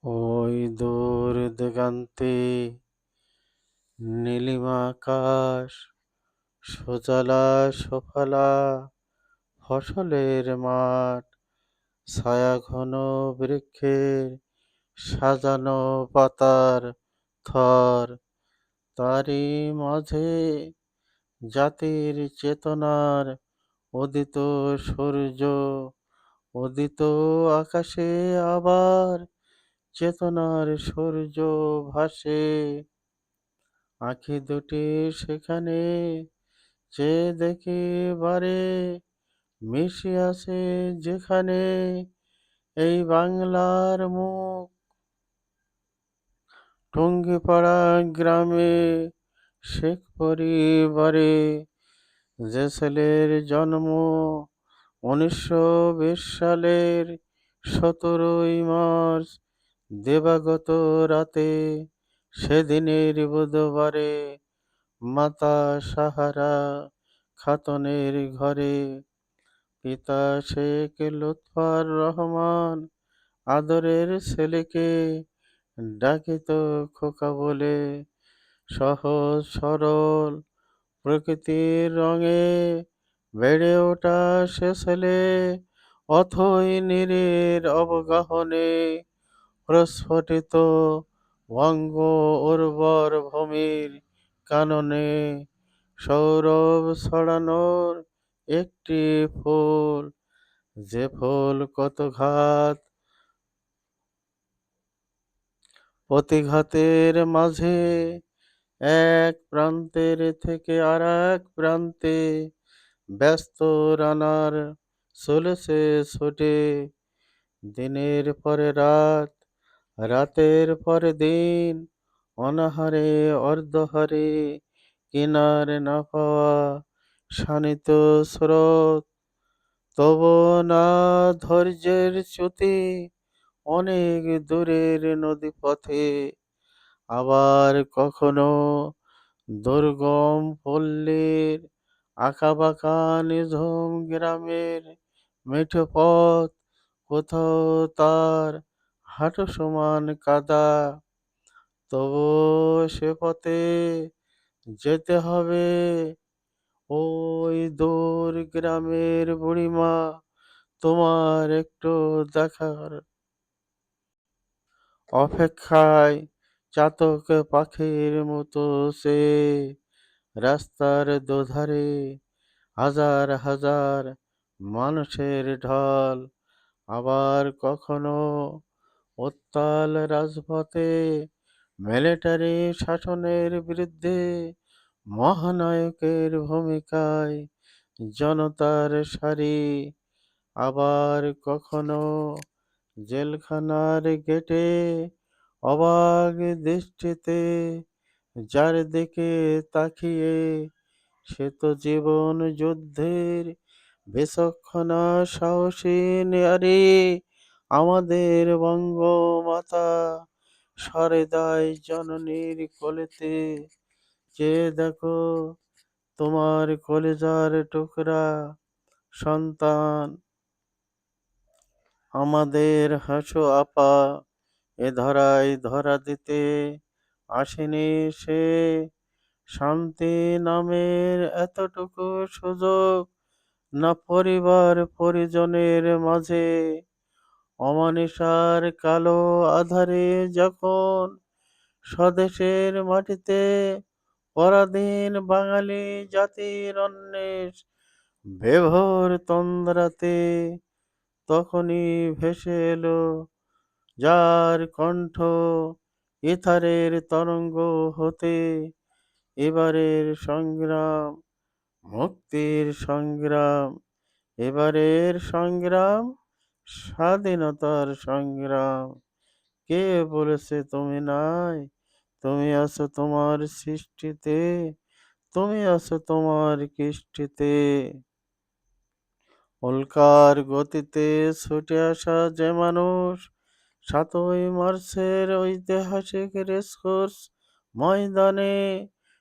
ওই দূর দিগন্তে নীলিমা আকাশ, সুজলা সুফলা ফসলের মাঠ, ছায়াঘন বৃক্ষের সাজানো পাতার থর, তারই মাঝে জাতির চেতনার উদিত সূর্য, উদিত আকাশে আবার চেতনার সূর্য ভাসে। আঁখি দুটি সেখানে চেয়ে দেখি বারে, মিশিয়াছে যেখানে এই বাংলার মুখ। টুঙ্গিপাড়া গ্রামে শেখ পরিবারে যে ছেলের জন্ম 1920 সালের 17ই মার্চ দিবাগত রাতে, সেদিনের বুধবারে মাতা সাহারা খাতুনের ঘরে পিতা শেখ লুৎফর রহমান আদরের ছেলেকে ডাকিত খোকা বলে। সহজ সরল প্রকৃতির রঙে বেড়ে ওঠা সে ছেলে অথই নীরের অবগাহনে প্রস্ফুটিত বঙ্গ উর্বর ভূমির কাননে সৌরভ ছড়ানোর একটি ফুল, যে ফুল কত ঘাত প্রতিঘাতের মাঝে এক প্রান্তের থেকে আর এক প্রান্তে ব্যস্ত রানার চলেছে ছুটে। দিনের পরে রাত, রাতের পরে দিন, অনাহারে অর্ধহারে কিনার না পাওয়া শানিত স্রোত, তবু না ধৈর্যের চ্যুতি অনেক দূরের নদীপথে। আবার কখনো দুর্গম পল্লীর আঁকাবাঁকা নিঝুম গ্রামের মেঠো পথ, কোথাও তার হাঁটু সমান কাদা, তবু সে পথে যেতে হবে। ওই দূর গ্রামের বুড়িমা তোমার একটু দেখার অপেক্ষায় চাতক পাখির মতো সে রাস্তার দুধারে হাজার হাজার মানুষের ঢল। আবার কখনো উত্তাল রাজপথে মিলিটারি শাসনের বিরুদ্ধে মহানায়কের ভূমিকায় জনতার সারি। আবার কখনো জেলখানার গেটে অবাক দৃষ্টিতে যার দিকে তাকিয়ে, সে তো জীবন যুদ্ধের বিচক্ষণা সাহসী নারী, আমাদের বঙ্গমাতা সরেদায় জননীর কোলেতে। যে দেখো তোমার কলেজার টুকরা সন্তান, আমাদের হাসু আপা এ ধরায় ধরা দিতে আসেনি সে। শান্তি নামের এতটুকু সুযোগ না পরিবার পরিজনের মাঝে। অমানিসার কালো আধারে যখন স্বদেশের মাটিতে পরাধীন বাঙালি জাতির অন্বেষ বেভোর তন্দ্রাতে, তখনই ভেসে এলো যার কণ্ঠ ইথারের তরঙ্গ হতে। এবারের সংগ্রাম মুক্তির সংগ্রাম, এবারের সংগ্রাম স্বাধীনতার সংগ্রাম। কে বলেছে তুমি নাই? তুমি আছো তোমার সৃষ্টিতে, তুমি আছো তোমার কৃষ্টিতে। উল্কার গতিতে ছুটে আসা যে মানুষ 7ই মার্চের ঐতিহাসিক রেসকোর্স ময়দানে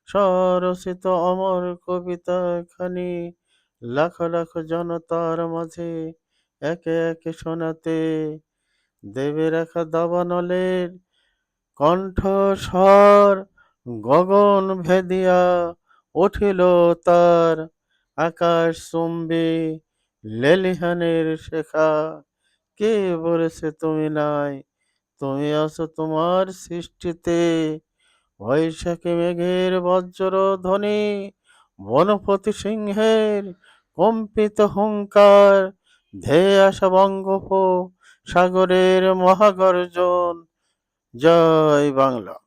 স্বরচিত অমর কবিতা খানি লাখ লাখ জনতার মাঝে একে একে শোনাতে দেবে রেখা দাবানলের কণ্ঠস্বর গগন ভেদিয়া উঠিল তার, আকাশ চুম্বি লেলিহানের শেখা। কে বলেছে তুমি নাই, তুমি আছো তোমার সৃষ্টিতে। বৈশাখী মেঘের বজ্র ধ্বনি, বনপতি সিংহের কম্পিত হুঙ্কার, ধেয়ে আসা বঙ্গোপ সাগরের মহাগর্জন। জয় বাংলা।